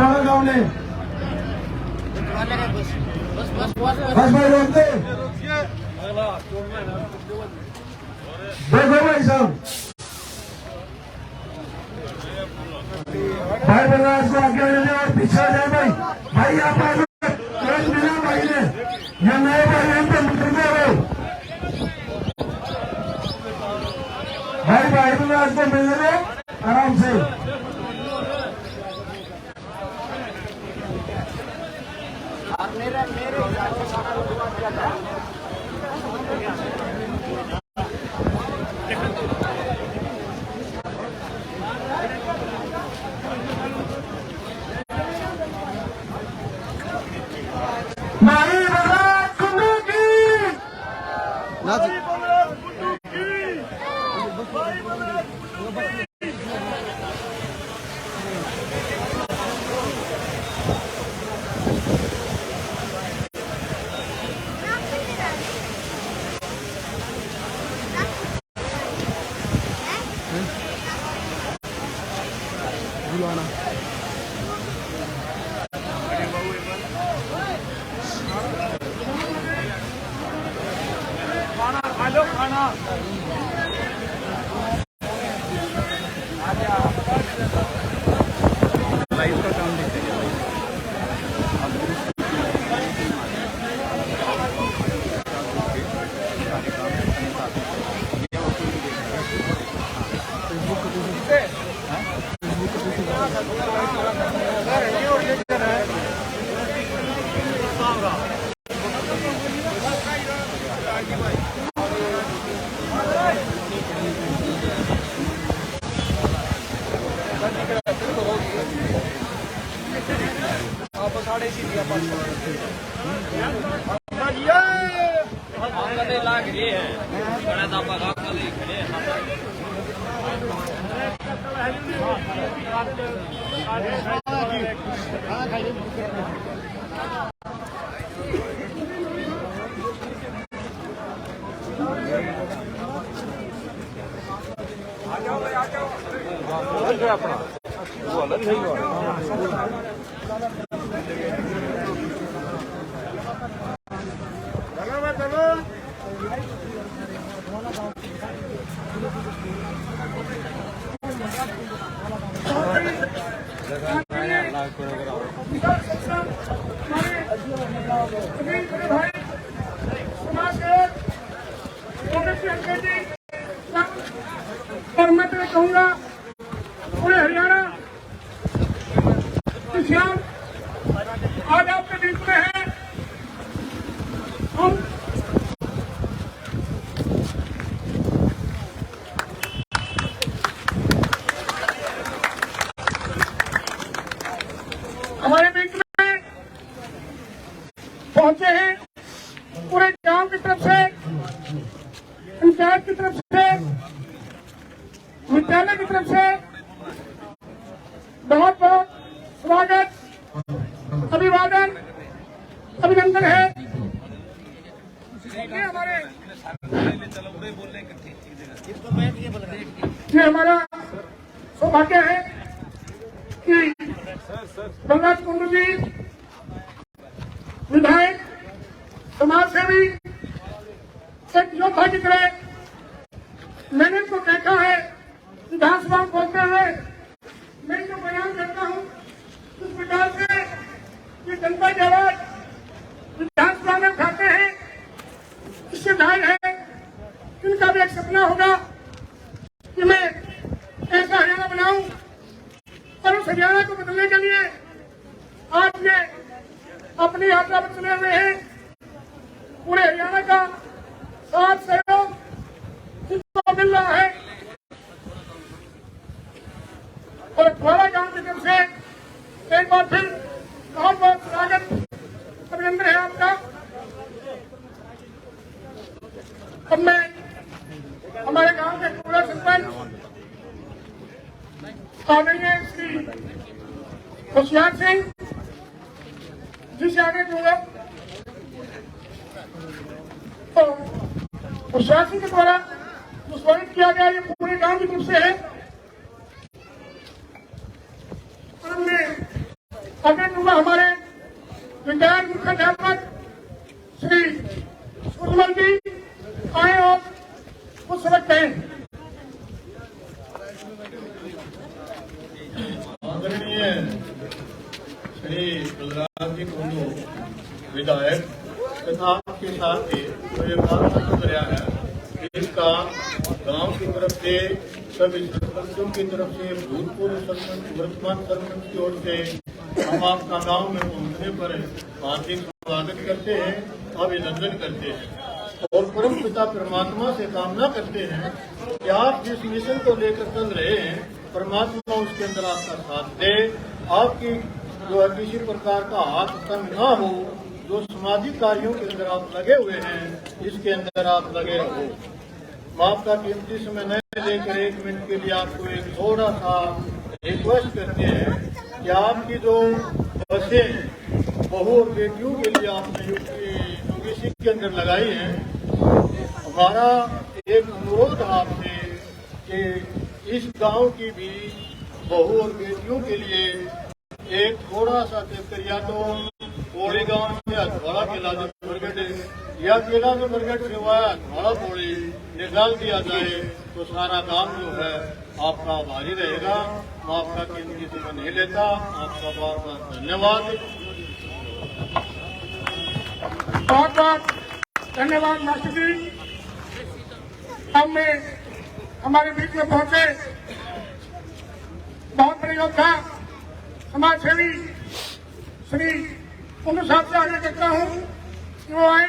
पुराना गांव ने बस भाई रोकते देखो भाई साहब भाई बलराज को आगे ले जाए और पीछे आ जाए भाई भाई आप मिला भाई ने ये नए भाई हैं तो मुझे भाई भाई बलराज को मिलने दो आराम से भाई बलराज कुंडू की खाना लाइफ का काम देखते हैं और मैं तो कहूँगा पूरे हरियाणा किसान आज आपके बीच में है। हम हमारे बीच में पहुंचे हैं पूरे गांव की तरफ से, पंचायत की तरफ से, विद्यालय की तरफ से बहुत बहुत स्वागत, अभिवादन, अभिनंदन है। ये हमारा सौभाग्य है कि बलराज कुंडू जी विधायक, समाज सेवी, एक योद्धा की तरह मैंने इनको देखा है विधानसभा में बोलते हुए। मैं इनको बयान करता हूँ इस प्रकार से ये जनता की आवाज विधानसभा में उठाते हैं। इससे जाहिर है इनका भी एक सपना होगा कि मैं ऐसा हरियाणा बनाऊं, और उस हरियाणा को बदलने के लिए आज ये अपनी यात्रा पर चले हुए हैं। पूरे हरियाणा का साथ सहयोग जिनको मिल रहा है और द्वारा गांव की तरफ से एक बार फिर बहुत बहुत स्वागत, अभिनंदन है आपका। अब मैं हमारे गांव के पूरा सरपंच आदरणीय श्री होशियार सिंह जी से आगे दूंगा। तो होशियार सिंह के द्वारा जो स्वागत किया गया ये पूरे गांव की तरफ से है। और हमने अभी हमारे विधायक मुख्य अध्यापक श्री सुरमल जी आए और कुछ समझते हैं। आदरणीय श्री बलराज जी कुंडू विधायक तथा आपके साथ ही जो ये कार्यक्रम कराया है, इसका गांव की तरफ से सभी सरपंचों की तरफ से, भूतपूर्व सरपंच, वर्तमान सरपंच की ओर से हम आपका गांव में पहुंचने पर हार्दिक स्वागत करते हैं, अभिनंदन करते हैं और परम पिता परमात्मा से कामना करते हैं कि आप जिस मिशन को लेकर चल रहे हैं, परमात्मा उसके अंदर आपका साथ दे। आपकी जो है किसी प्रकार का हाथ तंग न हो, जो सामाजिक कार्यों के अंदर आप लगे हुए हैं, इसके अंदर आप लगे रहो। आपका कीमती समय नहीं लेकर 1 मिनट के लिए आपको एक थोड़ा सा रिक्वेस्ट करते हैं कि आपकी जो बसें बहू और बेटियों के लिए आपने यूपीएससी के अंदर लगाई हैं, हमारा एक अनुरोध आपसे कि इस गांव की भी बहू और बेटियों के लिए एक थोड़ा सा चक्कर या तो पौड़ी गांव में हथवाड़ा केला प्रगट या केला जो प्रगट सिवाय हथवाड़ा पौड़ी निकाल दिया जाए तो सारा काम जो है आपका भारी रहेगा। मैं आपका कीमती समय नहीं लेता, आपका बहुत बहुत धन्यवाद। बहुत बहुत धन्यवाद मास्टर जी। हमने हमारे बीच में पहुंचे बहुत बड़े योद्धा समाज सेवी श्री कुंडू साहब से आगे करता हूं कि वो आए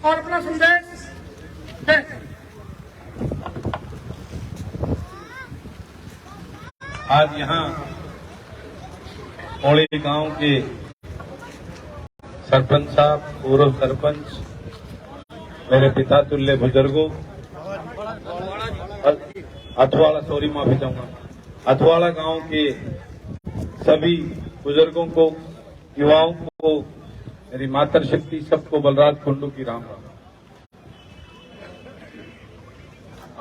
और अपना संदेश दें। आज यहाँ पौड़ी गांव के सरपंच साहब, पूर्व सरपंच, मेरे पिता तुल्य बुजुर्गों, अथवाड़ा, सॉरी माफी चाहूंगा, अथवाड़ा गांव के सभी बुजुर्गों को, युवाओं को, मेरी मातृशक्ति सबको बलराज कुंडू की राम राम।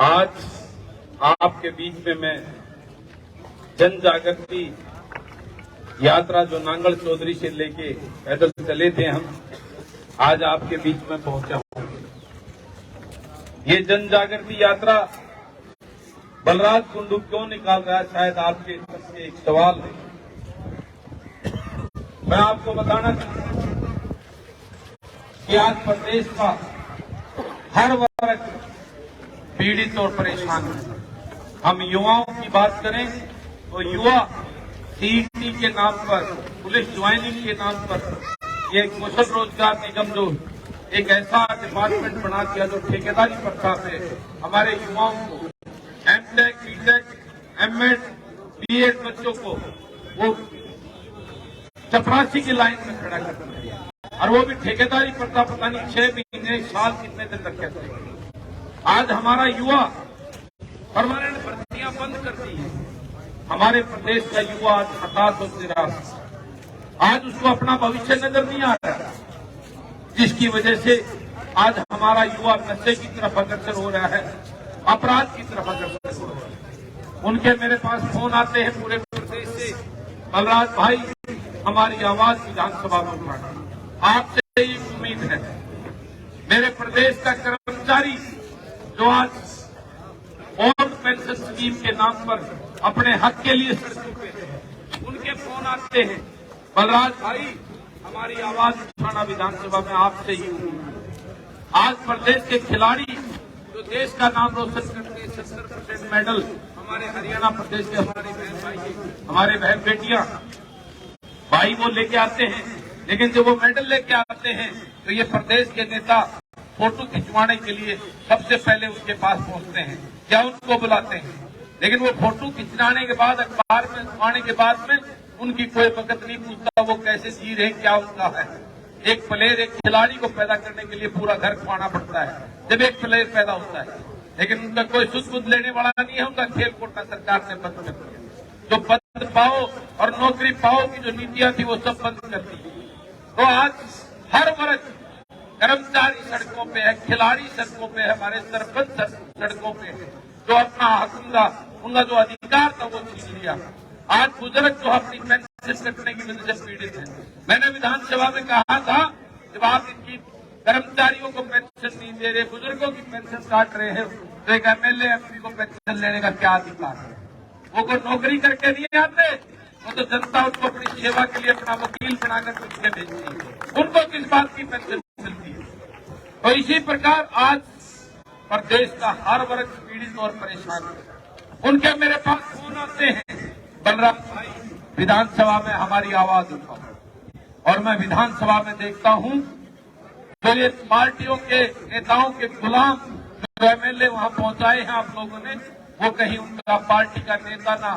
आज आपके बीच में मैं जन जागृति यात्रा जो नांगल चौधरी से लेके पैदल चले थे हम, आज आपके बीच में पहुंचा हूं। ये जन जागृति यात्रा बलराज कुंडू क्यों निकाल रहा है, शायद आपके एक सवाल है। मैं आपको बताना चाहता हूं कि आज प्रदेश का हर वर्ग पीड़ित और परेशान है। हम युवाओं की बात करें तो युवा सीईटी के नाम पर, पुलिस ज्वाइनिंग के नाम पर, ये कौशल रोजगार निगम जो एक ऐसा डिपार्टमेंट बना दिया जो ठेकेदारी प्रथा पे हमारे युवाओं को एमटेक, बीटेक, एमएड, बीएड बच्चों को वो चपरासी की लाइन में खड़ा कर दिया, और वो भी ठेकेदारी प्रथा, पता नहीं 6 महीने, साल, कितने दिन तक कहते। आज हमारा युवा परमानेंट भर्तियां बंद कर दी है। हमारे प्रदेश का युवा आज हताश और निराश, आज उसको अपना भविष्य नजर नहीं आ रहा, जिसकी वजह से आज हमारा युवा नशे की तरफ अग्रसर हो रहा है, अपराध की तरफ अग्रसर हो रहा है। उनके मेरे पास फोन आते हैं पूरे प्रदेश से, बलराज भाई हमारी आवाज विधानसभा में उठाना, आपसे ही उम्मीद है। मेरे प्रदेश का कर्मचारी जो आज ओल्ड पेंशन स्कीम के नाम पर अपने हक के लिए सड़कों पे हैं, उनके फोन आते हैं, बलराज भाई हमारी आवाज उठाना विधानसभा में, आपसे ही उम्मीद है। आज प्रदेश के खिलाड़ी जो देश का नाम रोशन करते हैं, 70% मेडल हमारे हरियाणा प्रदेश के हमारे बहन भाई, हमारे बहन बेटियां भाई वो लेके आते हैं, लेकिन जब वो मेडल लेके आते हैं तो ये प्रदेश के नेता फोटो खिंचवाने के लिए सबसे पहले उसके पास पहुंचते हैं या उनको बुलाते हैं, लेकिन वो फोटो खिंचवाने के बाद, अखबार में आने के बाद में उनकी कोई वक्त नहीं पूछता वो कैसे जी रहे, क्या उनका है। एक प्लेयर, एक खिलाड़ी को पैदा करने के लिए पूरा घर खुआना पड़ता है जब एक प्लेयर पैदा होता है, लेकिन उनका कोई सुध बुध लेने वाला नहीं है। उनका खेल कोटा सरकार ने बंद कर दिया, जो पद पाओ और नौकरी पाओ की जो नीतियां थी वो सब बंद कर दी। तो आज हर वर्ग, कर्मचारी सड़कों पे है, खिलाड़ी सड़कों पे है, हमारे सरपंच सड़कों पे है, जो अपना हक, उनका जो अधिकार था वो छीन लिया। आज बुजुर्ग जो अपनी पेंशन कटने की वजह से पीड़ित है। मैंने विधानसभा में कहा था जब आप इनकी कर्मचारियों को पेंशन नहीं दे रहे, बुजुर्गों की पेंशन काट रहे हैं, तो एक एमएलए एमपी को पेंशन लेने का क्या अधिकार है? वो कोई नौकरी करके नहीं आते, वो तो जनता उनको अपनी सेवा के लिए अपना वकील बनाकर पीछे भेजती है। उनको किस बात की पेंशन मिलती है? तो इसी प्रकार आज प्रदेश का हर वर्ग पीड़ित और परेशान है। उनके मेरे पास फोन आते हैं, बलराम भाई विधानसभा में हमारी आवाज उठाओ, और मैं विधानसभा में देखता हूं तो ये पार्टियों के नेताओं के गुलाम जो एमएलए वहां पहुंचाए हैं आप लोगों ने, वो कहीं उनका पार्टी का नेता ना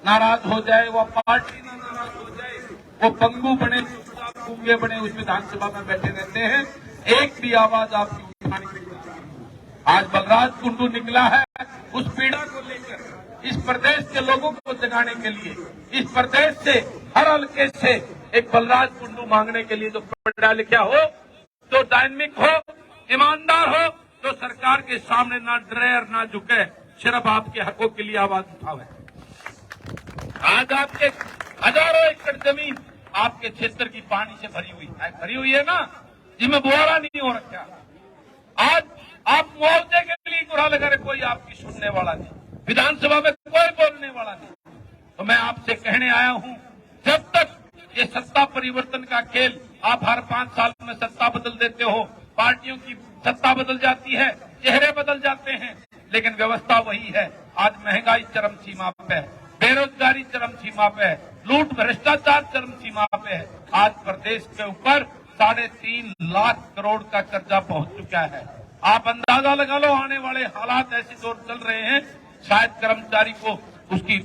नाराज हो जाए, वो पार्टी ना नाराज हो जाए, वो पंगु बने, चुपचाप गूंगे बने उस विधानसभा में बैठे रहते हैं। एक भी आवाज आपकी उठाने की आज बलराज कुंडू निकला है उस पीड़ा को लेकर, इस प्रदेश के लोगों को जगाने के लिए, इस प्रदेश से हर हल्के से एक बलराज कुंडू मांगने के लिए, जो पढ़ा लिखा हो, जो डायनेमिक हो, ईमानदार हो, जो सरकार के सामने ना डरे और ना झुके, सिर्फ आपके हकों के लिए आवाज उठावे। आज आपके हजारों एकड़ जमीन आपके क्षेत्र की पानी से भरी हुई है ना, जिसमें बुआरा नहीं हो रखा। आज आप मुआवजे के लिए गुहार लगा रहे, कोई आपकी सुनने वाला नहीं, विधानसभा में कोई बोलने वाला नहीं। तो मैं आपसे कहने आया हूं, जब तक ये सत्ता परिवर्तन का खेल, आप हर 5 साल में सत्ता बदल देते हो, पार्टियों की सत्ता बदल जाती है, चेहरे बदल जाते हैं, लेकिन व्यवस्था वही है। आज महंगाई चरम सीमा पे है, बेरोजगारी चरम सीमा पे है, लूट भ्रष्टाचार चरम सीमा पे है। आज प्रदेश के ऊपर 3.5 लाख करोड़ का कर्जा पहुंच चुका है। आप अंदाजा लगा लो, आने वाले हालात ऐसे दौर चल रहे हैं, शायद कर्मचारी को उसकी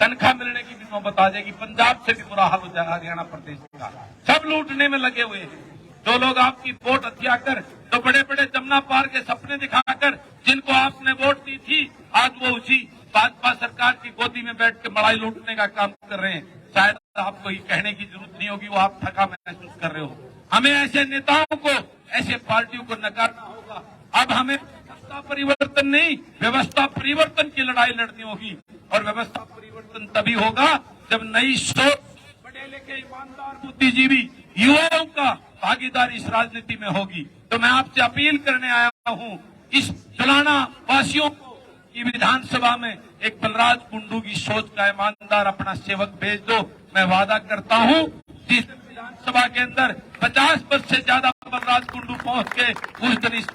तनख्वाह मिलने की भी नौबत आ जाएगी। पंजाब से भी बुरा हाल हो जाएगा, हरियाणा प्रदेश का। सब लूटने में लगे हुए हैं। जो लोग आपकी वोट हत्या कर, जो बड़े बड़े जमुना पार के सपने दिखाकर जिनको आपने वोट दी थी, आज वो उसी भाजपा सरकार की गोदी में बैठ के बड़ाई लूटने का काम कर रहे हैं। शायद आपको ये कहने की जरूरत नहीं होगी, वो आप थका महसूस कर रहे हो। हमें ऐसे नेताओं को, ऐसे पार्टियों को नकारना होगा। अब हमें सत्ता परिवर्तन नहीं, व्यवस्था परिवर्तन की लड़ाई लड़नी होगी, और व्यवस्था परिवर्तन तभी होगा जब नई सोच, पढ़े लिखे ईमानदार बुद्धिजीवी युवाओं का भागीदारी इस राजनीति में होगी। तो मैं आपसे अपील करने आया हूं, इस जलाना वासियों को कि विधानसभा में एक बलराज कुंडू की सोच का ईमानदार अपना सेवक भेज दो। मैं वादा करता हूं, जिस विधानसभा के अंदर 50% से ज्यादा बलराज कुंडू पहुंच के, उस दिन इस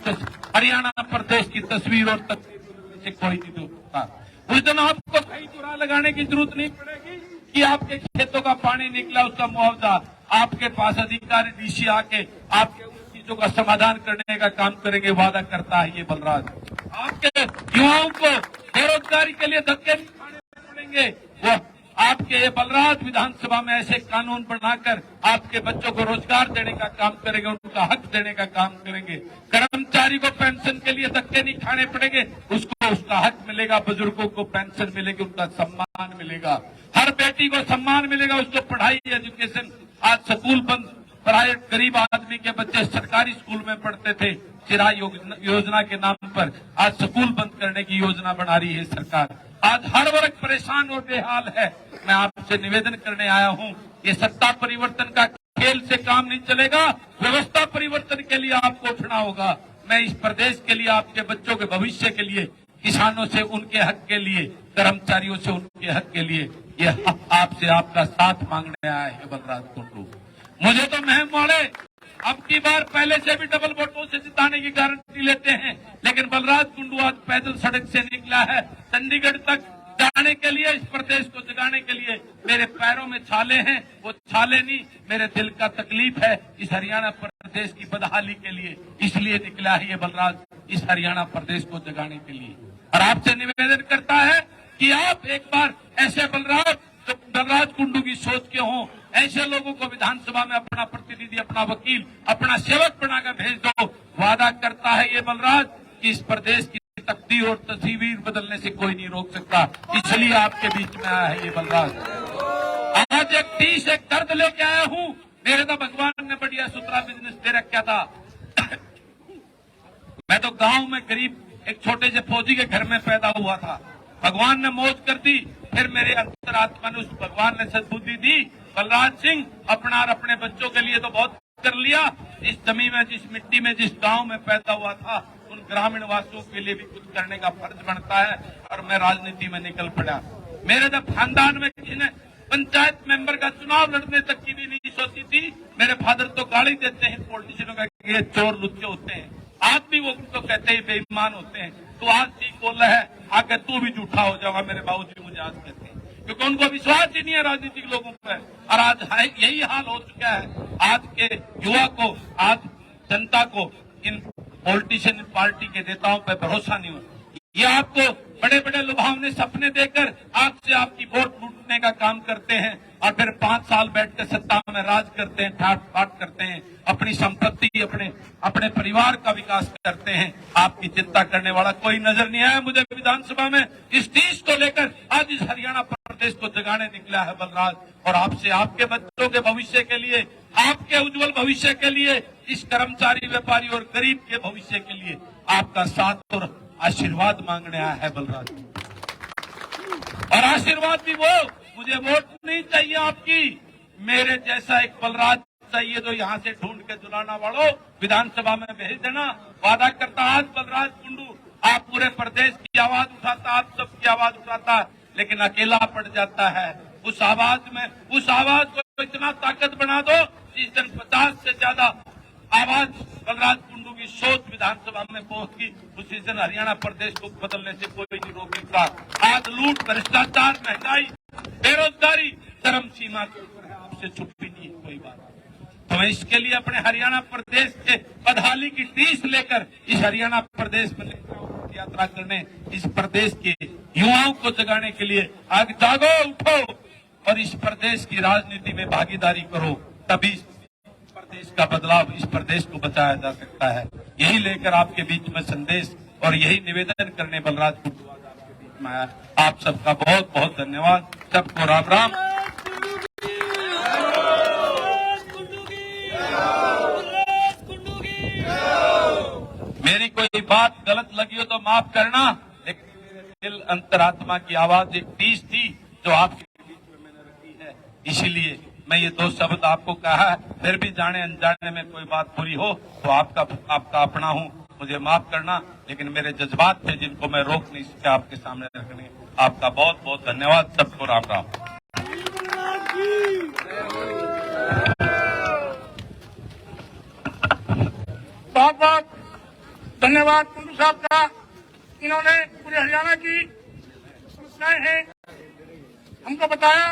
हरियाणा प्रदेश की तस्वीर और तस्वीर से कोई नहीं दूसरा। उस दिन आपको कहीं चुरा लगाने की जरूरत नहीं पड़ेगी कि आपके खेतों का पानी निकला, उसका मुआवजा आपके पास अधिकारी डीसी आके आपके उन चीजों का समाधान करने का काम करेंगे। वादा करता है ये बलराज। आपके युवाओं को बेरोजगारी के लिए धक्के नहीं खाने पड़ेंगे। वो आपके ये बलराज विधानसभा में ऐसे कानून बनाकर आपके बच्चों को रोजगार देने का काम करेंगे, उनका हक देने का काम करेंगे। कर्मचारी को पेंशन के लिए धक्के नहीं खाने पड़ेंगे, उसको उसका हक मिलेगा, बुजुर्गों को पेंशन मिलेगी, उनका सम्मान मिलेगा, हर बेटी को सम्मान मिलेगा, उसको पढ़ाई एजुकेशन। आज स्कूल बंद, प्राइवेट गरीब आदमी के बच्चे सरकारी स्कूल में पढ़ते थे, चिरा योजना के नाम पर आज स्कूल बंद करने की योजना बना रही है सरकार। आज हर वर्ग परेशान और बेहाल है। मैं आपसे निवेदन करने आया हूं, ये सत्ता परिवर्तन का खेल से काम नहीं चलेगा, व्यवस्था परिवर्तन के लिए आपको उठना होगा। मैं इस प्रदेश के लिए, आपके बच्चों के भविष्य के लिए, किसानों से उनके हक के लिए, कर्मचारियों से उनके हक के लिए ये आपसे आपका साथ मांगने आया है बलराज कुंडू। मुझे तो महम वाले अब की बार पहले से भी डबल वोटों से जिताने की गारंटी लेते हैं, लेकिन बलराज कुंडू आज पैदल सड़क से निकला है चंडीगढ़ तक जाने के लिए, इस प्रदेश को जगाने के लिए। मेरे पैरों में छाले हैं, वो छाले नहीं, मेरे दिल का तकलीफ है इस हरियाणा प्रदेश की बदहाली के लिए, इसलिए निकला है ये बलराज इस हरियाणा प्रदेश को जगाने के लिए। और आपसे निवेदन करता है कि आप एक बार ऐसे बलराज कुंडू की सोच के हों, ऐसे लोगों को विधानसभा में अपना प्रतिनिधि, अपना वकील, अपना सेवक बनाकर भेज दो। वादा करता है ये बलराज कि इस प्रदेश की तकदीर और तस्वीर बदलने से कोई नहीं रोक सकता, इसलिए आपके बीच में आया है ये बलराज। आज एक 30 एक दर्द लेके आया हूं। मेरे तो भगवान ने बढ़िया सुथरा बिजनेस दे रखा था। मैं तो गांव में गरीब एक छोटे से फौजी के घर में पैदा हुआ था। भगवान ने मौज कर दी, फिर मेरे अंतरात्मा ने, उस भगवान ने सद्बुद्धि दी। बलराज सिंह अपना और अपने बच्चों के लिए तो बहुत कर लिया, इस जमीन में, जिस मिट्टी में, जिस गांव में पैदा हुआ था, उन ग्रामीण वासियों के लिए भी कुछ करने का फर्ज बनता है। और मैं राजनीति में निकल पड़ा। मेरे जब खानदान में किसी ने पंचायत मेंबर का चुनाव लड़ने तक की भी नहीं सोची थी, मेरे फादर तो गाली देते हैं पॉलिटिशियनों का कि ये चोर लुच्चे होते हैं, आज भी वो तो कहते हैं बेईमान होते हैं। तो आज ठीक बोला है, आगे तू भी झूठा हो जाएगा, मेरे बाबूजी मुझे आज कहते हैं, क्योंकि उनको विश्वास ही नहीं है राजनीतिक लोगों पर। और आज यही हाल हो चुका है। आज के युवा को, आज जनता को इन पॉलिटिशियन पार्टी के नेताओं पर भरोसा नहीं हो। ये आपको बड़े बड़े लुभावने सपने देकर आपसे आपकी वोट लूटने का काम करते हैं और फिर 5 साल बैठकर सत्ता में राज करते हैं, ठाट बाट करते हैं, अपनी संपत्ति, अपने परिवार का विकास करते हैं। आपकी चिंता करने वाला कोई नजर नहीं आया मुझे विधानसभा में। इस चीज को लेकर आज इस हरियाणा प्रदेश को जगाने निकला है बलराज, और आपसे, आपके बच्चों के भविष्य के लिए, आपके उज्जवल भविष्य के लिए, इस कर्मचारी, व्यापारी और गरीब के भविष्य के लिए आपका साथ और आशीर्वाद मांगने आया है बलराज। और आशीर्वाद भी वो, मुझे वोट नहीं चाहिए आपकी, मेरे जैसा एक बलराज चाहिए जो यहाँ से ढूंढ के जुलाना वालों विधानसभा में भेज देना। वादा करता आज बलराज कुंडू, आप पूरे प्रदेश की आवाज उठाता, आप सबकी आवाज उठाता, लेकिन अकेला पड़ जाता है। उस आवाज को इतना ताकत बना दो, जिस दिन 50 से ज्यादा आवाज बलराज कुंडू की सोच विधानसभा में पहुंचगी, उसी दिन हरियाणा प्रदेश को बदलने से कोई नहीं रोक सकता। आज लूट, भ्रष्टाचार, महंगाई, बेरोजगारी चरम सीमा के ऊपर है, आपसे छुपी नहीं कोई बात। तो मैं इसके लिए अपने हरियाणा प्रदेश के बदहाली की टीस लेकर इस हरियाणा प्रदेश में यात्रा करने, इस प्रदेश के युवाओं को जगाने के लिए आज जागो, उठो और इस प्रदेश की राजनीति में भागीदारी करो, तभी प्रदेश का बदलाव, इस प्रदेश को बचाया जा सकता है। यही लेकर आपके बीच में संदेश और यही निवेदन करने बलराज कुंडू आज आपके बीच में आया। आप सबका बहुत बहुत धन्यवाद। सबको राम राम। मेरी कोई बात गलत लगी हो तो माफ करना, लेकिन मेरे दिल, अंतरात्मा की आवाज एक टीस थी जो आपके बीच में मैंने रखी है, इसीलिए मैं ये 2 शब्द आपको कहा। फिर भी जाने अनजाने में कोई बात बुरी हो तो आपका अपना हूँ, मुझे माफ करना, लेकिन मेरे जज्बात थे जिनको मैं रोक नहीं सका आपके सामने रखने। आपका बहुत बहुत धन्यवाद। सबको राम राम। बहुत बहुत धन्यवाद कुंडू साहब का। इन्होंने पूरे हरियाणा की समस्याएं हैं हमको बताया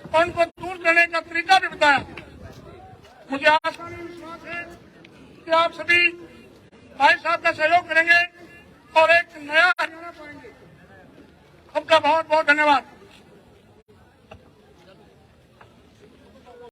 और उनको दूर करने का तरीका भी बताया। मुझे आशा और विश्वास है कि आप सभी भाई साहब का सहयोग करेंगे और एक नया हरियाणा पाएंगे। आपका बहुत बहुत धन्यवाद।